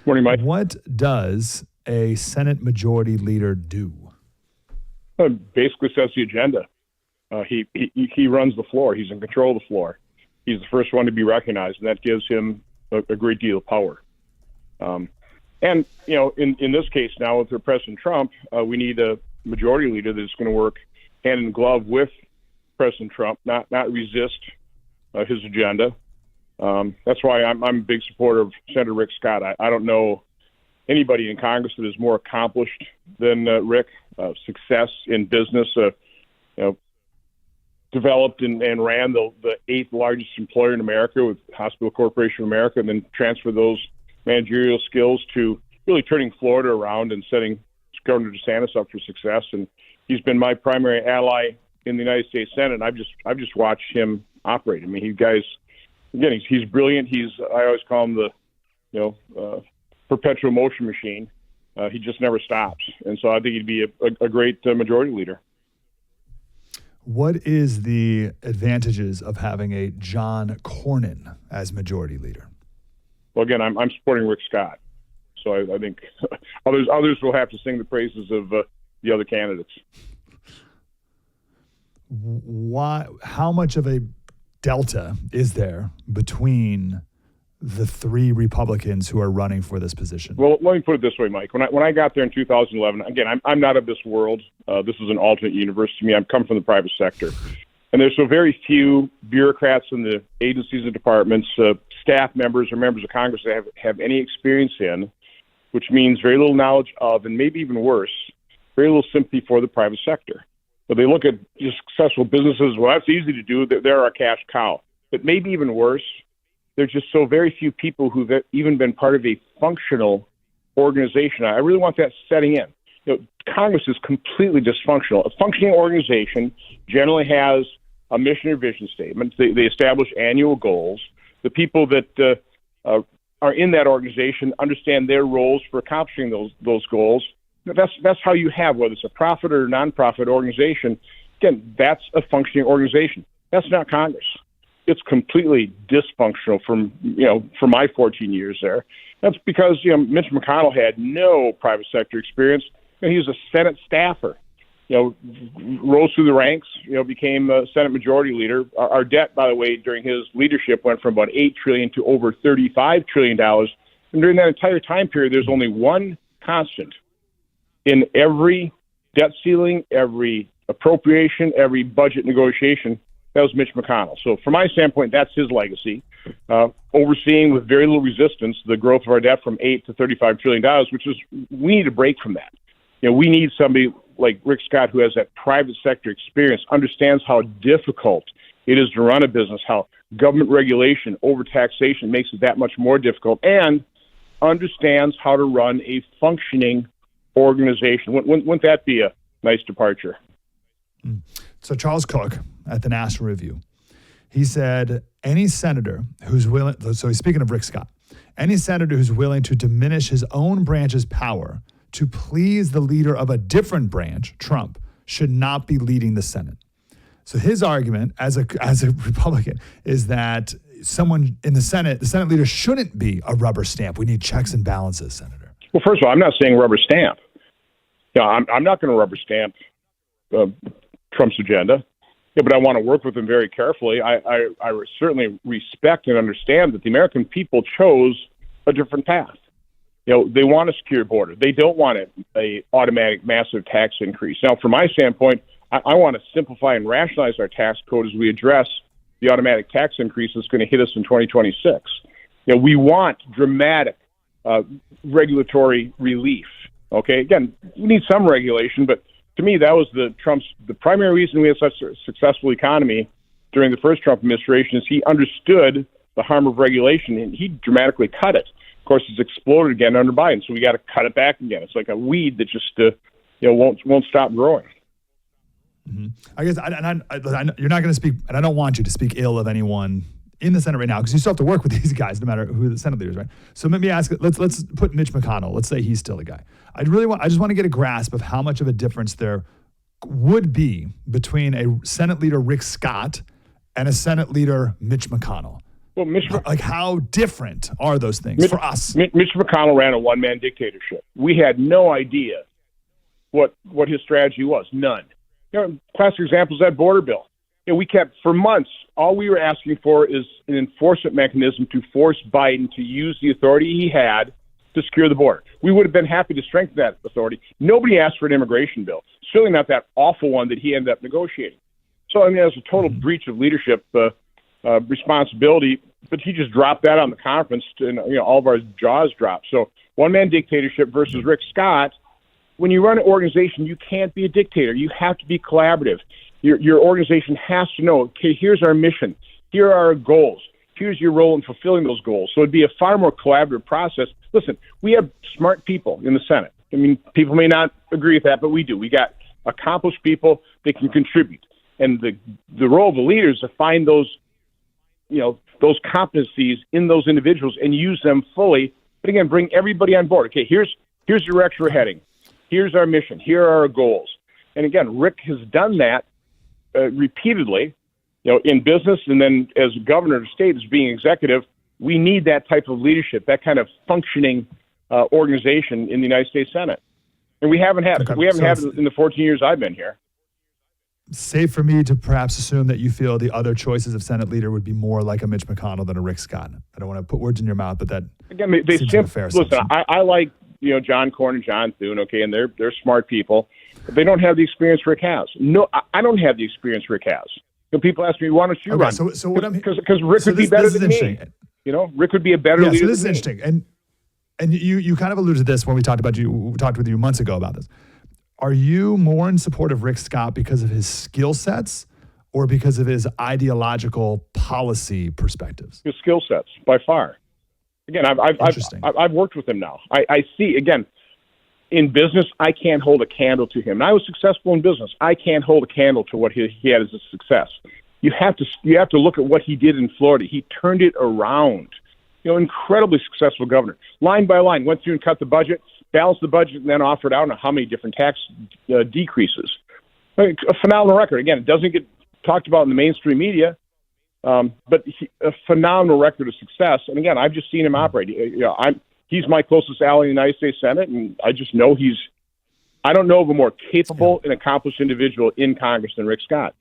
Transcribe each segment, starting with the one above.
Morning, Mike. What does a Senate Majority Leader do? Basically sets the agenda. He runs the floor. He's in control of the floor. He's the first one to be recognized, and that gives him a great deal of power. And, in this case now with President Trump, we need a majority leader that's going to work hand in glove with President Trump, not resist his agenda. That's why I'm a big supporter of Senator Rick Scott. I don't know anybody in Congress that is more accomplished than Rick. Success in business, developed and ran the 8th largest employer in America with Hospital Corporation of America, and then transferred those managerial skills to really turning Florida around and setting Governor DeSantis up for success. And he's been my primary ally in the United States Senate. I've just watched him operate. I mean, he's brilliant. I always call him the perpetual motion machine. He just never stops. And so I think he'd be a great majority leader. What is the advantages of having a John Cornyn as majority leader? Well, again, I'm supporting Rick Scott. So I think others will have to sing the praises of the other candidates. Why? How much of a delta is there between the 3 Republicans who are running for this position? Well, let me put it this way, Mike. When I got there in 2011, again, I'm not of this world. This is an alternate universe to me. I've come from the private sector. And there's so very few bureaucrats in the agencies and departments, staff members or members of Congress that have any experience in, which means very little knowledge of, and maybe even worse, very little sympathy for the private sector. But they look at just successful businesses. Well, that's easy to do. They're our cash cow. But maybe even worse, there's just so very few people who've even been part of a functional organization. I really want that setting in. Congress is completely dysfunctional. A functioning organization generally has a mission or vision statement. They establish annual goals. The people that are in that organization understand their roles for accomplishing those goals. That's how you have, whether it's a profit or a nonprofit organization. Again, that's a functioning organization. That's not Congress. It's completely dysfunctional from my 14 years there. That's because Mitch McConnell had no private sector experience, and he was a Senate staffer. Rose through the ranks. Became a Senate Majority Leader. Our debt, by the way, during his leadership went from about $8 trillion to over $35 trillion. And during that entire time period, there's only one constant in every debt ceiling, every appropriation, every budget negotiation. That was Mitch McConnell. So from my standpoint, that's his legacy, overseeing with very little resistance the growth of our debt from $8 to $35 trillion, which is, we need a break from that. We need somebody like Rick Scott who has that private sector experience, understands how difficult it is to run a business, how government regulation, overtaxation makes it that much more difficult, and understands how to run a functioning organization. Wouldn't that be a nice departure? So Charles Cook at the National Review, he said, any senator who's willing, so he's speaking of Rick Scott, any senator who's willing to diminish his own branch's power to please the leader of a different branch, Trump, should not be leading the Senate. So his argument as a Republican is that someone in the Senate leader shouldn't be a rubber stamp. We need checks and balances, Senator. Well, first of all, I'm not saying rubber stamp. I'm not going to rubber stamp Trump's agenda. But I want to work with him very carefully. I certainly respect and understand that the American people chose a different path. They want a secure border. They don't want a automatic massive tax increase. Now, from my standpoint, I want to simplify and rationalize our tax code as we address the automatic tax increase that's going to hit us in 2026. We want dramatic regulatory relief. Okay, again, we need some regulation, but to me, that was the primary reason we had such a successful economy during the first Trump administration is he understood the harm of regulation and he dramatically cut it. Of course, it's exploded again under Biden, so we got to cut it back again. It's like a weed that just won't stop growing. Mm-hmm. I guess you're not going to speak, and I don't want you to speak ill of anyone in the Senate right now because you still have to work with these guys no matter who the Senate leaders, right? So let me ask, let's put Mitch McConnell. Let's say he's still a guy. I just want to get a grasp of how much of a difference there would be between a Senate leader Rick Scott and a Senate leader Mitch McConnell. Well, like how different are those things for us? Mitch McConnell ran a one-man dictatorship. We had no idea what his strategy was. None. Classic examples of that border bill. We kept, for months, all we were asking for is an enforcement mechanism to force Biden to use the authority he had to secure the border. We would have been happy to strengthen that authority. Nobody asked for an immigration bill. Certainly not that awful one that he ended up negotiating. So, I mean, that was a total breach of leadership responsibility, but he just dropped that on the conference, and all of our jaws dropped. So, one-man dictatorship versus Rick Scott. When you run an organization, you can't be a dictator. You have to be collaborative. Your organization has to know, okay, here's our mission. Here are our goals. Here's your role in fulfilling those goals. So it'd be a far more collaborative process. Listen, we have smart people in the Senate. I mean, people may not agree with that, but we do. We got accomplished people that can contribute. And the role of the leader is to find those competencies in those individuals and use them fully. But again, bring everybody on board. Okay, here's the direction we're heading. Here's our mission. Here are our goals. And again, Rick has done that repeatedly, in business, and then as governor of the state, as being executive. We need that type of leadership, that kind of functioning organization in the United States Senate. And we haven't had it. We haven't had it in the 14 years I've been here. Safe for me to perhaps assume that you feel the other choices of Senate leader would be more like a Mitch McConnell than a Rick Scott. I don't want to put words in your mouth, but that again, they seems like a fair listen. I like John Cornyn and John Thune, okay, and they're smart people, but they don't have the experience Rick has. No, I don't have the experience Rick has. People ask me, why don't you run? So what I'm because Rick would be better than me. Rick would be a better leader. So this is than interesting, and you kind of alluded to this when we talked with you months ago about this. Are you more in support of Rick Scott because of his skill sets or because of his ideological policy perspectives? His skill sets, by far. Again, I've worked with him now. I see, again, in business, I can't hold a candle to him. And I was successful in business. I can't hold a candle to what he had as a success. You have to look at what he did in Florida. He turned it around. Incredibly successful governor. Line by line, went through and cut the budget, balanced the budget, and then offered out how many different tax decreases. A phenomenal record. Again, it doesn't get talked about in the mainstream media, but a phenomenal record of success. And again, I've just seen him operate. He's my closest ally in the United States Senate, and I just know I don't know of a more capable and accomplished individual in Congress than Rick Scott.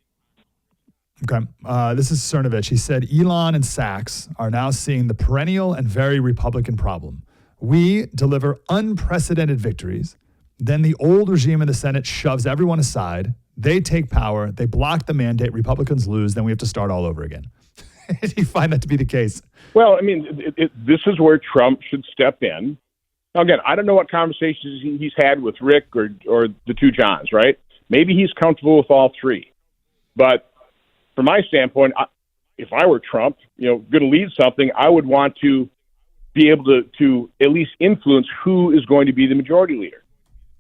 Okay. This is Cernovich. He said, Elon and Sachs are now seeing the perennial and very Republican problem. We deliver unprecedented victories. Then the old regime in the Senate shoves everyone aside. They take power. They block the mandate. Republicans lose. Then we have to start all over again. Do you find that to be the case? Well, I mean, this is where Trump should step in. Now, again, I don't know what conversations he's had with Rick or the two Johns, right? Maybe he's comfortable with all three. But from my standpoint, if I were Trump, going to lead something, I would want to be able to at least influence who is going to be the majority leader.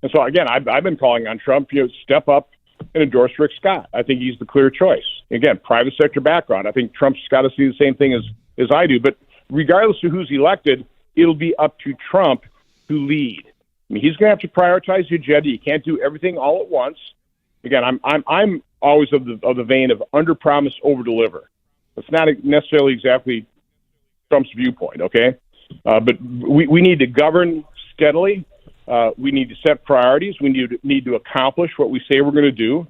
And so, again, I've been calling on Trump, step up and endorse Rick Scott. I think he's the clear choice. Again, private sector background. I think Trump's got to see the same thing as I do. But regardless of who's elected, it'll be up to Trump to lead. I mean, he's going to have to prioritize the agenda. You can't do everything all at once. Again, I'm always of the vein of under promise, over deliver. That's not necessarily exactly Trump's viewpoint. Okay, but we need to govern steadily. We need to set priorities. We need to accomplish what we say we're going to do,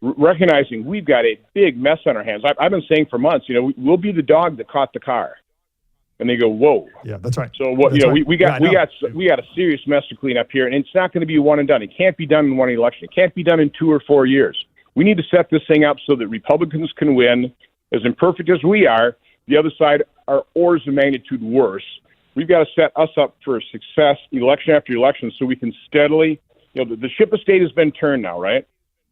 recognizing we've got a big mess on our hands. I've been saying for months, we'll be the dog that caught the car. And they go, whoa. Yeah, that's right. So what? We got a serious mess to clean up here, and it's not going to be one and done. It can't be done in one election. It can't be done in 2 or 4 years. We need to set this thing up so that Republicans can win. As imperfect as we are, the other side are orders of magnitude worse. We've got to set us up for success election after election so we can steadily, the ship of state has been turned now, right?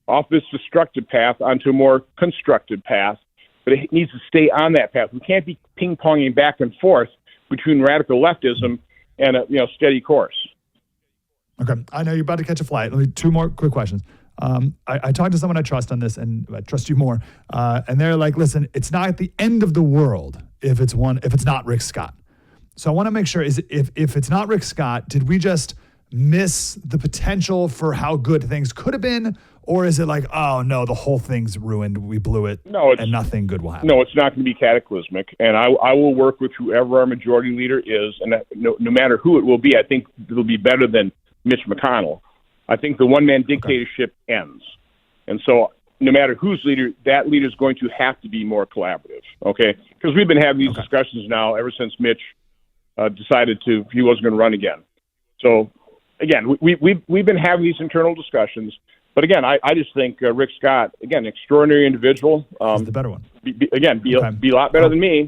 Off this destructive path onto a more constructive path, but it needs to stay on that path. We can't be ping-ponging back and forth between radical leftism and a steady course. Okay. I know you're about to catch a flight. Let me 2 more quick questions. I talked to someone I trust on this, and I trust you more. And they're like, listen, it's not at the end of the world if it's not Rick Scott. So I want to make sure if it's not Rick Scott, did we just miss the potential for how good things could have been? Or is it like, oh, no, the whole thing's ruined, we blew it, and nothing good will happen? No, it's not going to be cataclysmic. And I will work with whoever our majority leader is, and no matter who it will be, I think it'll be better than Mitch McConnell. I think the one-man dictatorship ends. And so no matter who's leader, that leader is going to have to be more collaborative, okay? Because we've been having these discussions now ever since Mitch decided he wasn't going to run again. So, again, we've been having these internal discussions. But again, I just think Rick Scott, again, extraordinary individual. He's the better one. Be a lot better than me.